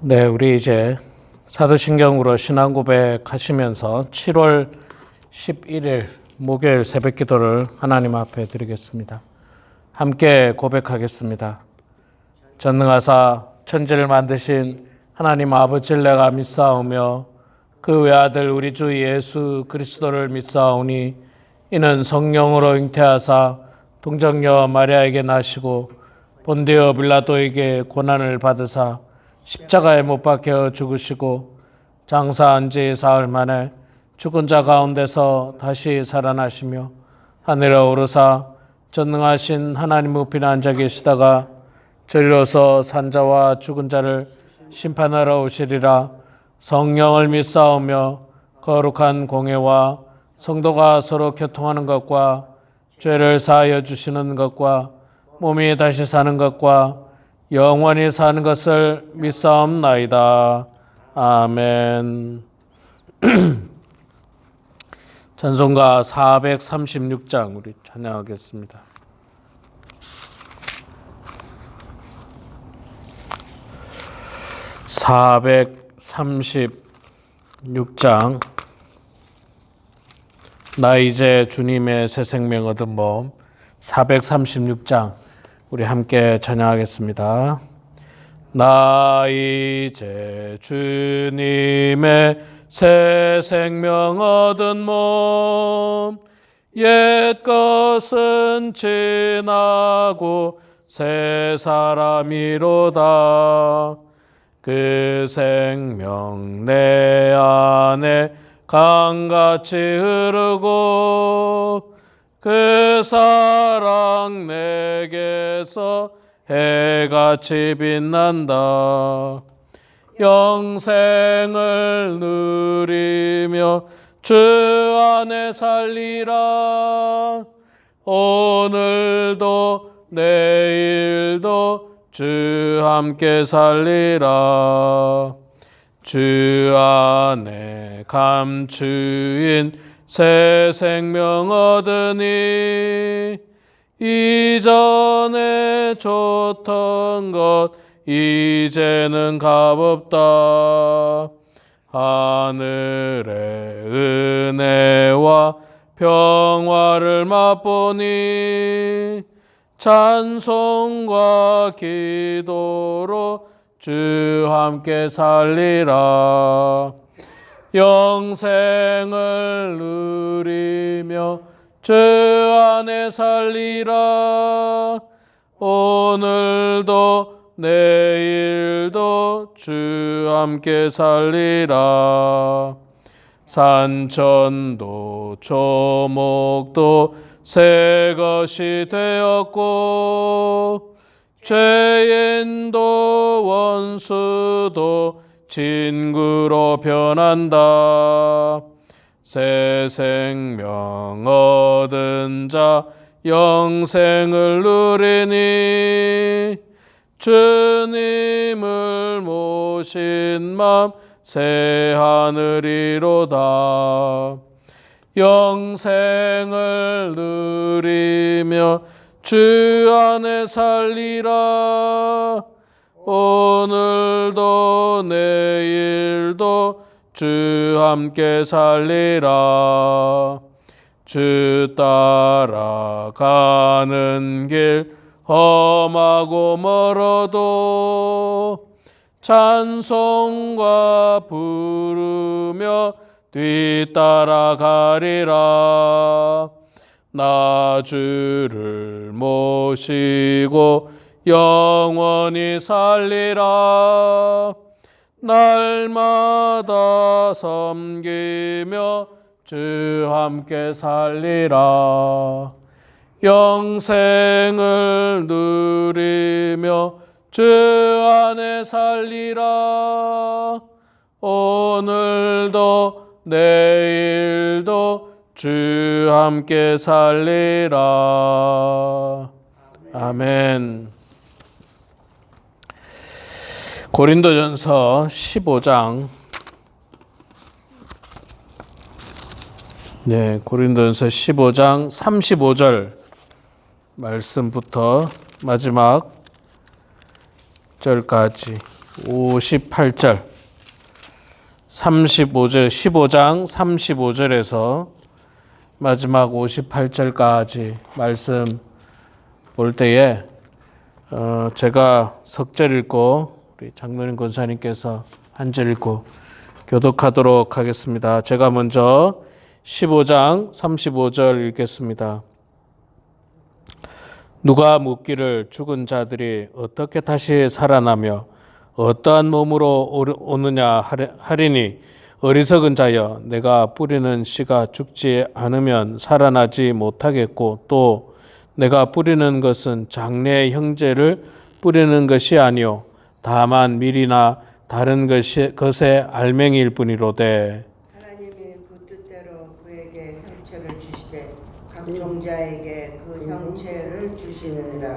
네, 우리 이제 사도신경으로 신앙 고백하시면서 7월 11일 목요일 새벽 기도를 하나님 앞에 드리겠습니다. 함께 고백하겠습니다. 전능하사 천지를 만드신 하나님 아버지를 내가 믿사오며 그 외아들 우리 주 예수 그리스도를 믿사오니 이는 성령으로 잉태하사 동정녀 마리아에게 나시고 본디오 빌라도에게 고난을 받으사 십자가에 못 박혀 죽으시고 장사한 지 사흘 만에 죽은 자 가운데서 다시 살아나시며 하늘에 오르사 전능하신 하나님 우편에 앉아 계시다가 저리로서 산자와 죽은 자를 심판하러 오시리라. 성령을 믿사오며 거룩한 공회와 성도가 서로 교통하는 것과 죄를 사하여 주시는 것과 몸이 다시 사는 것과 영원히 사는 것을 믿사옵나이다. 아멘. 찬송가 436장 우리 찬양하겠습니다. (436장) 나 이제 주님의 새 생명 얻은 몸. 436장 우리 함께 찬양하겠습니다. 나 이제 주님의 새 생명 얻은 몸, 옛 것은 지나고 새 사람이로다. 그 생명 내 안에 강같이 흐르고 그 사랑 내게서 해같이 빛난다. 영생을 누리며 주 안에 살리라. 오늘도 내일도 주 함께 살리라. 주 안에 감추인 새 생명 얻으니 이전에 좋던 것 이제는 값없다. 하늘의 은혜와 평화를 맛보니 찬송과 기도로 주 함께 살리라. 영생을 누리며 주 안에 살리라. 오늘도 내일도 주 함께 살리라. 산천도 조목도 새 것이 되었고 죄인도 원수도 친구로 변한다. 새 생명 얻은 자 영생을 누리니 주님을 모신 맘 새 하늘이로다. 영생을 누리며 주 안에 살리라. 오늘도 내일도 주 함께 살리라. 주 따라가는 길 험하고 멀어도 찬송과 부르며 뒤따라가리라. 나 주를 모시고 영원히 살리라. 날마다 섬기며 주 함께 살리라. 영생을 누리며 주 안에 살리라. 오늘도 내일도 주 함께 살리라. 아멘. 고린도전서 15장. 네, 고린도전서 15장 35절 말씀부터 마지막 절까지 58절 35절 15장 35절에서 마지막 58절까지 말씀 볼 때에 제가 석절 읽고 우리 장로님 권사님께서 한 절 읽고 교독하도록 하겠습니다. 제가 먼저 15장 35절 읽겠습니다. 누가 묻기를 죽은 자들이 어떻게 다시 살아나며 어떠한 몸으로 오느냐 하리니 어리석은 자여 내가 뿌리는 씨가 죽지 않으면 살아나지 못하겠고 또 내가 뿌리는 것은 장래의 형제를 뿌리는 것이 아니요 다만 밀이나 다른 것의 알맹이일 뿐이로되 하나님이 그 뜻대로 그에게 형체를 주시되 각 종자에게 그 형체를 주시느니라.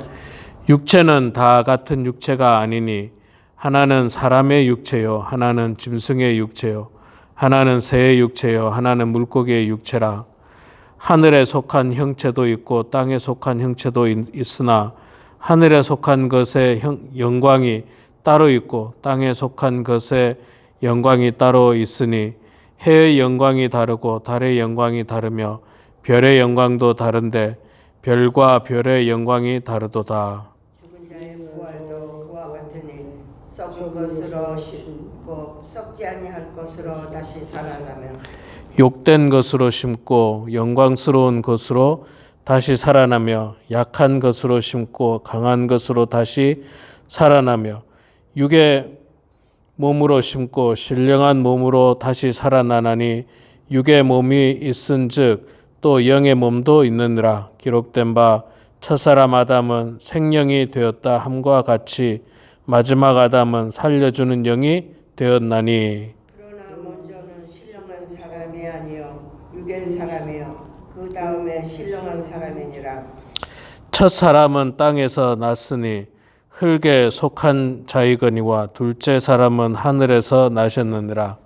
육체는 다 같은 육체가 아니니 하나는 사람의 육체요 하나는 짐승의 육체요 하나는 새의 육체요 하나는 물고기의 육체라. 하늘에 속한 형체도 있고 땅에 속한 형체도 있으나 하늘에 속한 것의 영광이 따로 있고 땅에 속한 것의 영광이 따로 있으니 해의 영광이 다르고 달의 영광이 다르며 별의 영광도 다른데 별과 별의 영광이 다르도다. 죽은 자의 부활도 그와 같으니 썩은 것으로 심고 썩지 아니할 것으로 다시 살아나며 욕된 것으로 심고 영광스러운 것으로 다시 살아나며 약한 것으로 심고 강한 것으로 다시 살아나며 육의 몸으로 심고 신령한 몸으로 다시 살아나나니 육의 몸이 있은즉 또 영의 몸도 있느니라. 기록된 바 첫사람 아담은 생령이 되었다 함과 같이 마지막 아담은 살려주는 영이 되었나니 그러나 먼저는 신령한 사람이 아니요 육의 사람이요 그 다음에 신령한 사람이니라. 첫 사람은 땅에서 났으니 흙에 속한 자이거니와 둘째 사람은 하늘에서 나셨느니라.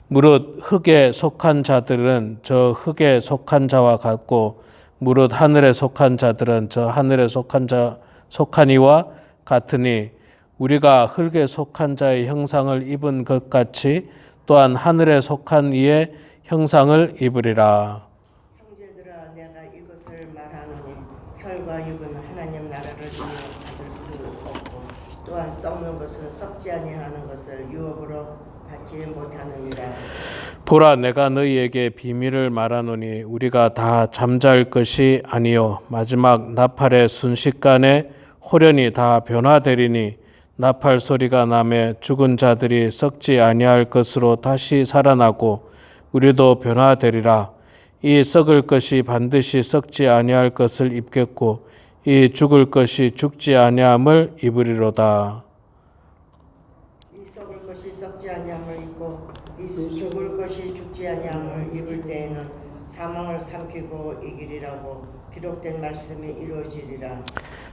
무릇 흙에 속한 자들은 저 흙에 속한 자와 같고 무릇 하늘에 속한 자들은 저 하늘에 속한 이와 같으니 우리가 흙에 속한 자의 형상을 입은 것 같이 또한 하늘에 속한 이의 형상을 입으리라. 형제들아 내가 이것을 말하노니 혈과 육은 하나님 나라를 받을 수 없고 또한 썩는 것은 썩지 아니하는 것을 유업으로 받지 못하느니라. 보라 내가 너희에게 비밀을 말하노니 우리가 다 잠잘 것이 아니요 마지막 나팔의 순식간에 호련히 다 변화되리니 나팔 소리가 나매 죽은 자들이 썩지 아니할 것으로 다시 살아나고 우리도 변화되리라. 이 썩을 것이 반드시 썩지 아니할 것을 입겠고 이 죽을 것이 죽지 아니함을 입으리로다. 이 썩을 것이 썩지 아니함을 입고 이 죽을 것이 죽지 아니함을 입을 때에는 사망을 삼키고 이기리라고 기록된 말씀이 이루어지리라.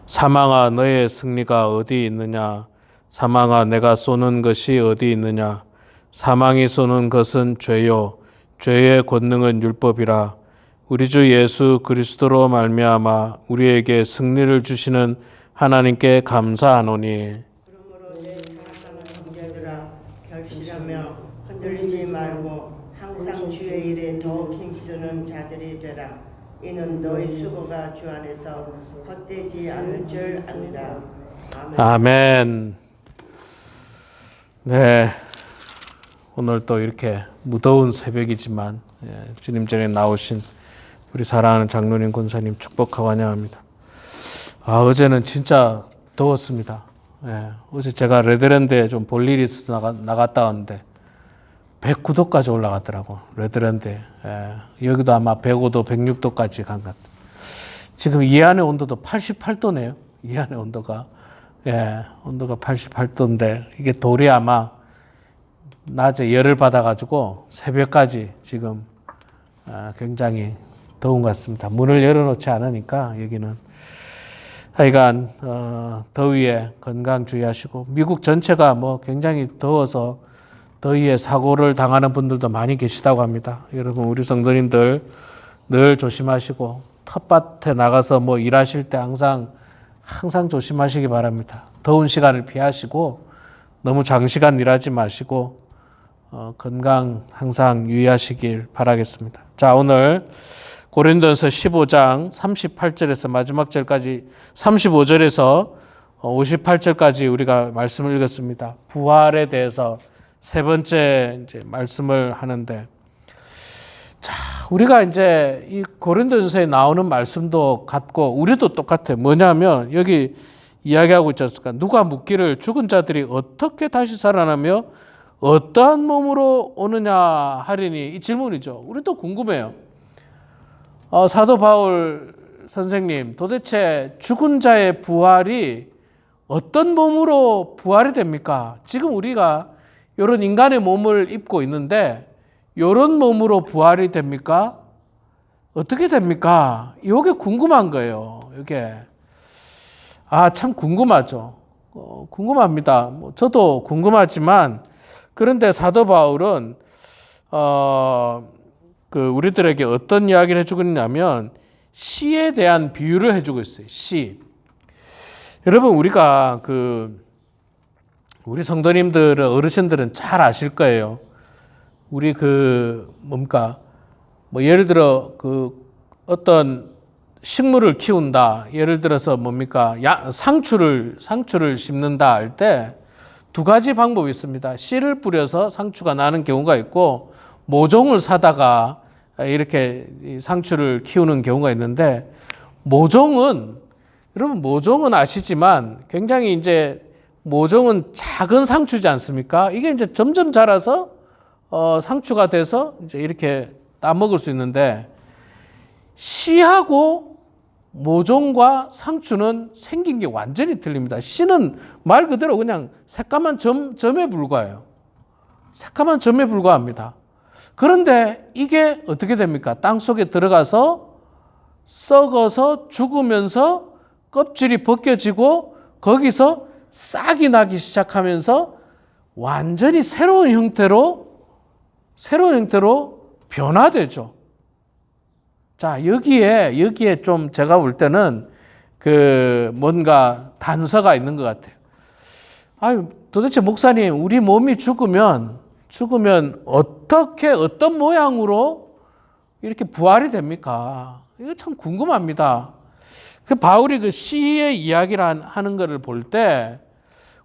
사망아 너의 승리가 어디 있느냐? 사망아 내가 쏘는 것이 어디 있느냐? 사망이 쏘는 것은 죄요 죄의 권능은 율법이라. 우리 주 예수 그리스도로 말미암아 우리에게 승리를 주시는 하나님께 감사하노니 그러므로 내 사랑하는 형제들아 결실하며 흔들리지 말고 항상 주의 일에 더욱 힘쓰는 자들이 되라. 이는 너희 수고가 주 안에서 헛되지 않을 줄 아니라. 아멘. 아멘. 네, 오늘 또 이렇게 무더운 새벽이지만 주님 전에 나오신 우리 사랑하는 장로님 권사님 축복하고 환영합니다. 어제는 진짜 더웠습니다. 어제 제가 레드랜드에 좀 볼 일이 있어서 나갔다 왔는데 109도까지 올라갔더라고. 레드랜드에. 여기도 아마 105도, 106도까지 간 것 같아요. 지금 이 안의 온도도 88도네요. 이 안의 온도가. 온도가 88도인데 이게 돌이 아마 낮에 열을 받아가지고 새벽까지 지금 굉장히 더운 것 같습니다. 문을 열어놓지 않으니까 여기는 하여간 더위에 건강 주의하시고 미국 전체가 뭐 굉장히 더워서 더위에 사고를 당하는 분들도 많이 계시다고 합니다. 여러분 우리 성도님들 늘 조심하시고 텃밭에 나가서 뭐 일하실 때 항상 조심하시기 바랍니다. 더운 시간을 피하시고 너무 장시간 일하지 마시고 건강 항상 유의하시길 바라겠습니다. 자, 오늘 고린도전서 15장 38절에서 마지막 절까지 35절에서 58절까지 우리가 말씀을 읽었습니다. 부활에 대해서 세 번째 이제 말씀을 하는데, 자, 우리가 이제 이 고린도전서에 나오는 말씀도 같고 우리도 똑같아요. 뭐냐면 여기 이야기하고 있지 않습니까? 누가 묻기를 죽은 자들이 어떻게 다시 살아나며 어떠한 몸으로 오느냐 하리니, 이 질문이죠. 우리도 궁금해요. 사도 바울 선생님, 도대체 죽은 자의 부활이 어떤 몸으로 부활이 됩니까? 지금 우리가 이런 인간의 몸을 입고 있는데 이런 몸으로 부활이 됩니까? 어떻게 됩니까? 이게 궁금한 거예요. 이게 참 궁금하죠. 궁금합니다. 저도 궁금하지만, 그런데 사도 바울은 우리들에게 어떤 이야기를 해주고 있냐면 씨에 대한 비유를 해주고 있어요. 씨. 여러분, 우리가 우리 성도님들은, 어르신들은 잘 아실 거예요. 우리 예를 들어 어떤 식물을 키운다. 예를 들어서 상추를 심는다 할 때 두 가지 방법이 있습니다. 씨를 뿌려서 상추가 나는 경우가 있고, 모종을 사다가 이렇게 상추를 키우는 경우가 있는데, 여러분 모종은 아시지만 굉장히 이제 모종은 작은 상추지 않습니까? 이게 이제 점점 자라서 상추가 돼서 이제 이렇게 따먹을 수 있는데, 씨하고 모종과 상추는 생긴 게 완전히 틀립니다. 씨는 말 그대로 그냥 새까만 점에 불과해요. 새까만 점에 불과합니다. 그런데 이게 어떻게 됩니까? 땅 속에 들어가서 썩어서 죽으면서 껍질이 벗겨지고 거기서 싹이 나기 시작하면서 완전히 새로운 형태로 변화되죠. 자, 여기에 좀 제가 볼 때는 뭔가 단서가 있는 것 같아요. 도대체 목사님, 우리 몸이 죽으면 어떤 모양으로 이렇게 부활이 됩니까? 이거 참 궁금합니다. 바울이 씨의 이야기를 하는 것을 볼 때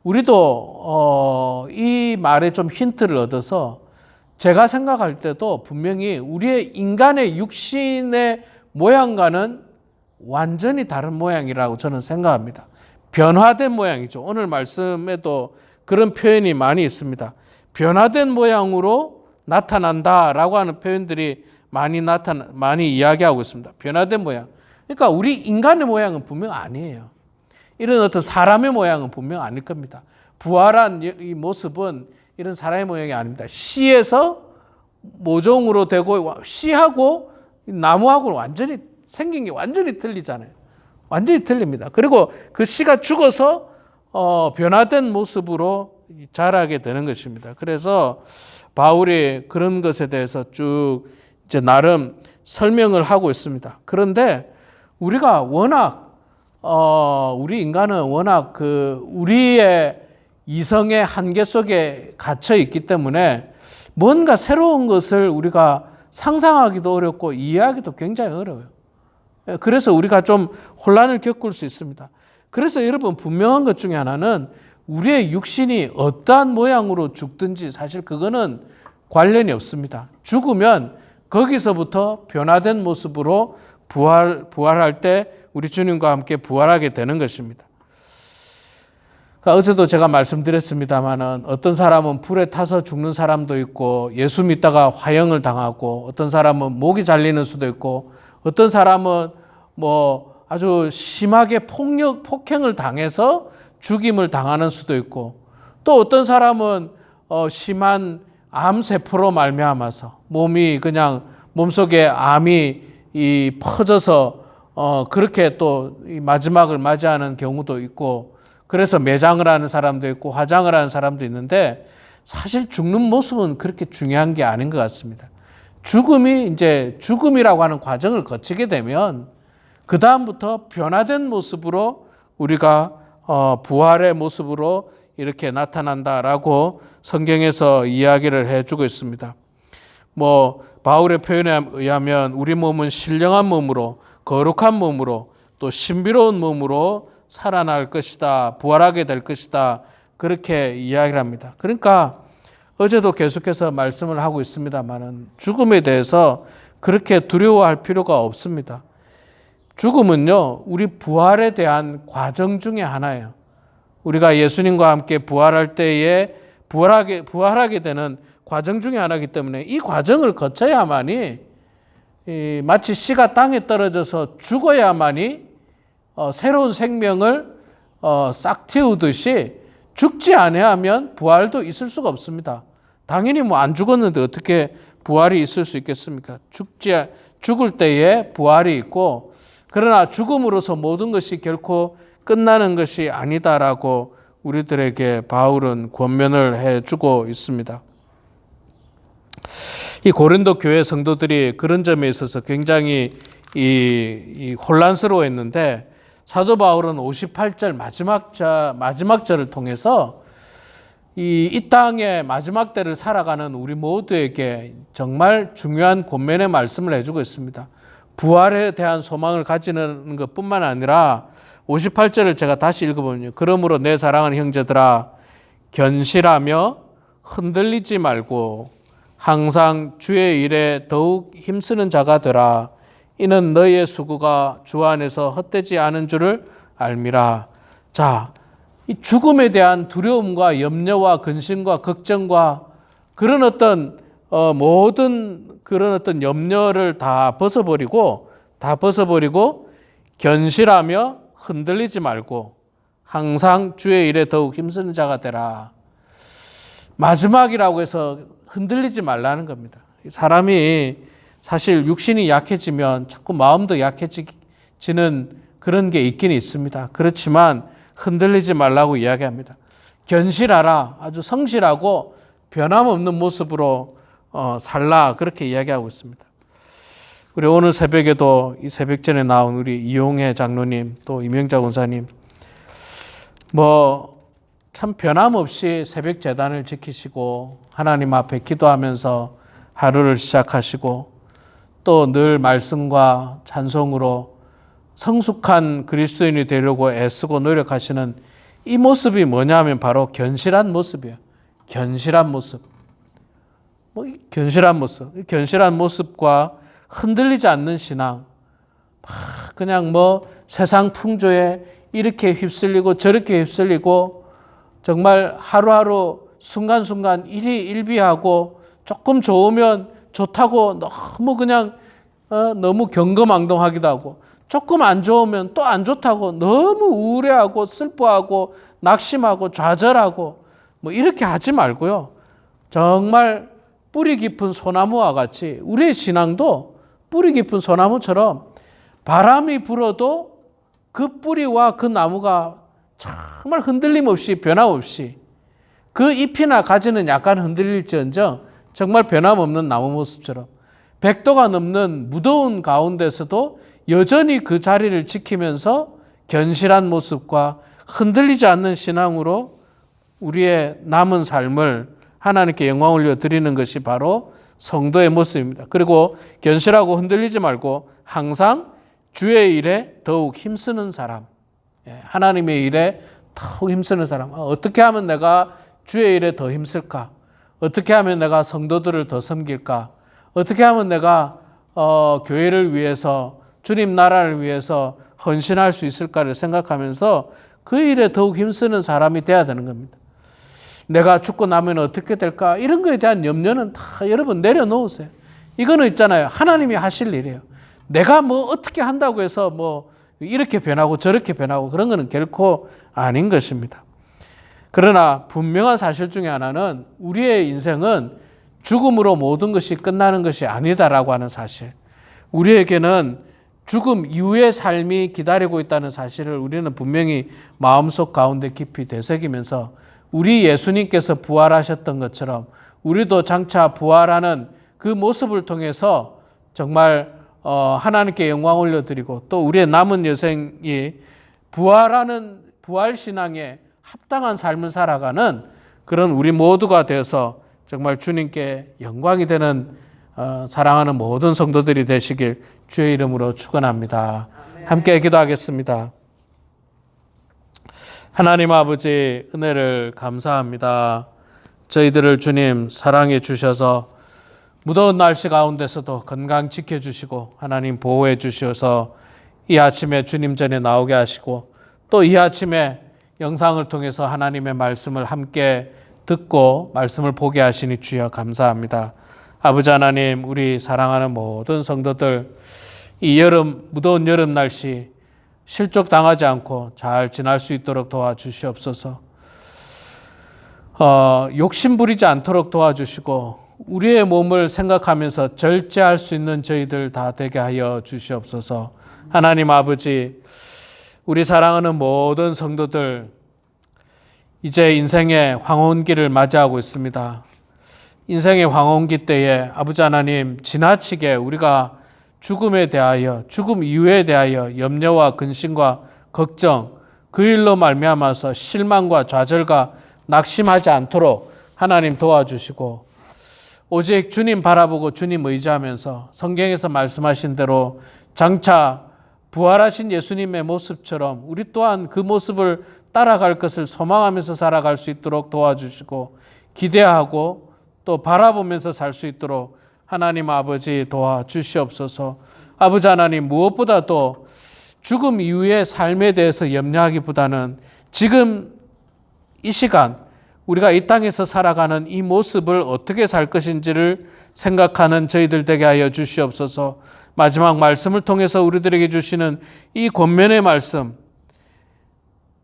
우리도 이 말에 좀 힌트를 얻어서, 제가 생각할 때도 분명히 우리의 인간의 육신의 모양과는 완전히 다른 모양이라고 저는 생각합니다. 변화된 모양이죠. 오늘 말씀에도 그런 표현이 많이 있습니다. 변화된 모양으로 나타난다라고 하는 표현들이 많이 이야기하고 있습니다. 변화된 모양. 그러니까 우리 인간의 모양은 분명 아니에요. 이런 어떤 사람의 모양은 분명 아닐 겁니다. 부활한 이 모습은 이런 사람의 모양이 아닙니다. 씨에서 모종으로 되고, 씨하고 나무하고는 완전히 생긴 게 완전히 틀리잖아요. 완전히 틀립니다. 그리고 그 씨가 죽어서 변화된 모습으로 자라게 되는 것입니다. 그래서 바울이 그런 것에 대해서 쭉 이제 나름 설명을 하고 있습니다. 그런데 우리가 우리 인간은 워낙 우리의 이성의 한계 속에 갇혀 있기 때문에 뭔가 새로운 것을 우리가 상상하기도 어렵고 이해하기도 굉장히 어려워요. 그래서 우리가 좀 혼란을 겪을 수 있습니다. 그래서 여러분, 분명한 것 중에 하나는 우리의 육신이 어떠한 모양으로 죽든지 사실 그거는 관련이 없습니다. 죽으면 거기서부터 변화된 모습으로 부활할 때 우리 주님과 함께 부활하게 되는 것입니다. 어제도 제가 말씀드렸습니다마는 어떤 사람은 불에 타서 죽는 사람도 있고, 예수 믿다가 화형을 당하고, 어떤 사람은 목이 잘리는 수도 있고, 어떤 사람은 아주 심하게 폭행을 당해서 죽임을 당하는 수도 있고, 또 어떤 사람은 심한 암세포로 말미암아서 몸속에 암이 퍼져서 그렇게 또 마지막을 맞이하는 경우도 있고, 그래서 매장을 하는 사람도 있고 화장을 하는 사람도 있는데, 사실 죽는 모습은 그렇게 중요한 게 아닌 것 같습니다. 죽음이라고 하는 과정을 거치게 되면 그 다음부터 변화된 모습으로 우리가 부활의 모습으로 이렇게 나타난다라고 성경에서 이야기를 해주고 있습니다. 뭐 바울의 표현에 의하면 우리 몸은 신령한 몸으로, 거룩한 몸으로, 또 신비로운 몸으로 살아날 것이다, 부활하게 될 것이다, 그렇게 이야기를 합니다. 그러니까 어제도 계속해서 말씀을 하고 있습니다만은 죽음에 대해서 그렇게 두려워할 필요가 없습니다. 죽음은요, 우리 부활에 대한 과정 중에 하나예요. 우리가 예수님과 함께 부활할 때에 부활하게 되는 과정 중에 하나이기 때문에 이 과정을 거쳐야만이 마치 씨가 땅에 떨어져서 죽어야만이 새로운 생명을 싹 틔우듯이 죽지 아니하면 부활도 있을 수가 없습니다. 당연히 뭐 안 죽었는데 어떻게 부활이 있을 수 있겠습니까? 죽을 때에 부활이 있고, 그러나 죽음으로서 모든 것이 결코 끝나는 것이 아니다라고 우리들에게 바울은 권면을 해주고 있습니다. 이 고린도 교회 성도들이 그런 점에 있어서 굉장히 이 혼란스러워했는데, 사도 바울은 58절 마지막 절을 통해서 이 땅의 마지막 때를 살아가는 우리 모두에게 정말 중요한 권면의 말씀을 해주고 있습니다. 부활에 대한 소망을 가지는 것뿐만 아니라 58절을 제가 다시 읽어보면요. 그러므로 내 사랑하는 형제들아, 견실하며 흔들리지 말고 항상 주의 일에 더욱 힘쓰는 자가 되라. 이는 너희의 수고가 주 안에서 헛되지 않은 줄을 알미라. 자, 이 죽음에 대한 두려움과 염려와 근심과 걱정과 그런 모든 그런 염려를 다 벗어버리고 견실하며 흔들리지 말고 항상 주의 일에 더욱 힘쓰는 자가 되라. 마지막이라고 해서 흔들리지 말라는 겁니다. 사람이 사실 육신이 약해지면 자꾸 마음도 약해지는 그런 게 있긴 있습니다. 그렇지만 흔들리지 말라고 이야기합니다. 견실하라, 아주 성실하고 변함없는 모습으로 살라, 그렇게 이야기하고 있습니다. 우리 오늘 새벽에도 이 새벽전에 나온 우리 이용혜 장로님, 또 이명자 권사님, 참 변함없이 새벽 제단을 지키시고 하나님 앞에 기도하면서 하루를 시작하시고 또 늘 말씀과 찬송으로 성숙한 그리스도인이 되려고 애쓰고 노력하시는 이 모습이 뭐냐면 바로 견실한 모습이에요. 견실한 모습. 견실한 모습과 흔들리지 않는 신앙. 그냥 세상 풍조에 이렇게 휩쓸리고 저렇게 휩쓸리고 정말 하루하루 순간순간 일희일비하고 조금 좋으면 좋다고 너무 경거망동하기도 하고 조금 안 좋으면 또 안 좋다고 너무 우울해하고 슬퍼하고 낙심하고 좌절하고 이렇게 하지 말고요. 정말 뿌리 깊은 소나무와 같이 우리의 신앙도 뿌리 깊은 소나무처럼 바람이 불어도 그 뿌리와 그 나무가 정말 흔들림 없이 변함없이 그 잎이나 가지는 약간 흔들릴지언정 정말 변함없는 나무 모습처럼 100도가 넘는 무더운 가운데서도 여전히 그 자리를 지키면서 견실한 모습과 흔들리지 않는 신앙으로 우리의 남은 삶을 하나님께 영광 올려 드리는 것이 바로 성도의 모습입니다. 그리고 견실하고 흔들리지 말고 항상 주의 일에 더욱 힘쓰는 사람, 하나님의 일에 더욱 힘쓰는 사람. 어떻게 하면 내가 주의 일에 더 힘쓸까? 어떻게 하면 내가 성도들을 더 섬길까? 어떻게 하면 내가 교회를 위해서, 주님 나라를 위해서 헌신할 수 있을까를 생각하면서 그 일에 더욱 힘쓰는 사람이 돼야 되는 겁니다. 내가 죽고 나면 어떻게 될까? 이런 거에 대한 염려는 다 여러분 내려놓으세요. 이거는 있잖아요. 하나님이 하실 일이에요. 내가 어떻게 한다고 해서 이렇게 변하고 저렇게 변하고 그런 거는 결코 아닌 것입니다. 그러나 분명한 사실 중에 하나는 우리의 인생은 죽음으로 모든 것이 끝나는 것이 아니다라고 하는 사실. 우리에게는 죽음 이후의 삶이 기다리고 있다는 사실을 우리는 분명히 마음속 가운데 깊이 되새기면서 우리 예수님께서 부활하셨던 것처럼 우리도 장차 부활하는 그 모습을 통해서 정말 하나님께 영광 올려드리고 또 우리의 남은 여생이 부활신앙의 합당한 삶을 살아가는 그런 우리 모두가 되어서 정말 주님께 영광이 되는 사랑하는 모든 성도들이 되시길 주의 이름으로 축원합니다. 함께 기도하겠습니다. 하나님 아버지, 은혜를 감사합니다. 저희들을 주님 사랑해 주셔서 무더운 날씨 가운데서도 건강 지켜주시고 하나님 보호해 주셔서 이 아침에 주님 전에 나오게 하시고 또 이 아침에 영상을 통해서 하나님의 말씀을 함께 듣고 말씀을 보게 하시니 주여 감사합니다. 아버지 하나님, 우리 사랑하는 모든 성도들 이 무더운 여름 날씨 실족당하지 않고 잘 지날 수 있도록 도와주시옵소서. 욕심 부리지 않도록 도와주시고 우리의 몸을 생각하면서 절제할 수 있는 저희들 다 되게 하여 주시옵소서. 하나님 아버지, 우리 사랑하는 모든 성도들 이제 인생의 황혼기를 맞이하고 있습니다. 인생의 황혼기 때에 아버지 하나님, 지나치게 우리가 죽음에 대하여, 죽음 이후에 대하여 염려와 근심과 걱정, 그 일로 말미암아서 실망과 좌절과 낙심하지 않도록 하나님 도와주시고 오직 주님 바라보고 주님 의지하면서 성경에서 말씀하신 대로 장차 부활하신 예수님의 모습처럼 우리 또한 그 모습을 따라갈 것을 소망하면서 살아갈 수 있도록 도와주시고 기대하고 또 바라보면서 살 수 있도록 하나님 아버지 도와주시옵소서. 아버지 하나님, 무엇보다도 죽음 이후의 삶에 대해서 염려하기보다는 지금 이 시간 우리가 이 땅에서 살아가는 이 모습을 어떻게 살 것인지를 생각하는 저희들 되게 하여 주시옵소서. 마지막 말씀을 통해서 우리들에게 주시는 이 권면의 말씀,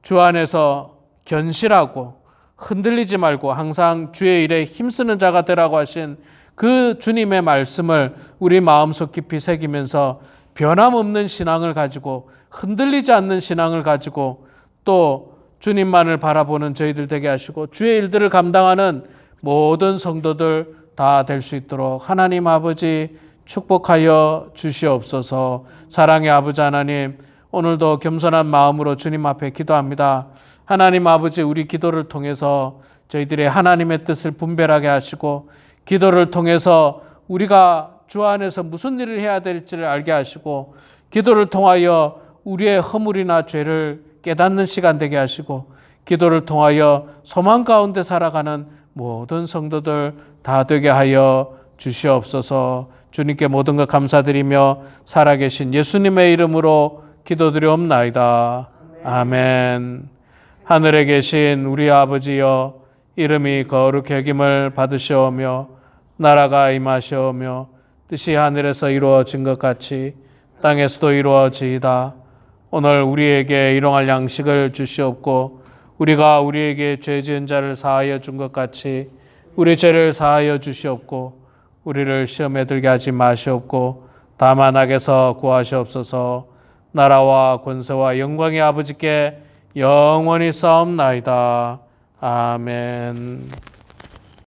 주 안에서 견실하고 흔들리지 말고 항상 주의 일에 힘쓰는 자가 되라고 하신 그 주님의 말씀을 우리 마음속 깊이 새기면서 변함없는 신앙을 가지고 흔들리지 않는 신앙을 가지고 또 주님만을 바라보는 저희들 되게 하시고 주의 일들을 감당하는 모든 성도들 다 될 수 있도록 하나님 아버지 축복하여 주시옵소서. 사랑의 아버지 하나님, 오늘도 겸손한 마음으로 주님 앞에 기도합니다. 하나님 아버지, 우리 기도를 통해서 저희들의 하나님의 뜻을 분별하게 하시고 기도를 통해서 우리가 주 안에서 무슨 일을 해야 될지를 알게 하시고 기도를 통하여 우리의 허물이나 죄를 깨닫는 시간 되게 하시고 기도를 통하여 소망 가운데 살아가는 모든 성도들 다 되게 하여 주시옵소서. 주님께 모든 것 감사드리며 살아계신 예수님의 이름으로 기도드리옵나이다. 아멘. 하늘에 계신 우리 아버지여, 이름이 거룩히 여김을 받으시오며 나라가 임하시오며 뜻이 하늘에서 이루어진 것 같이 땅에서도 이루어지이다. 오늘 우리에게 일용할 양식을 주시옵고 우리가 우리에게 죄 지은 자를 사하여 준 것 같이 우리 죄를 사하여 주시옵고 우리를 시험에 들게 하지 마시옵고 다만 악에서 구하시옵소서. 나라와 권세와 영광의 아버지께 영원히 싸움나이다. 아멘.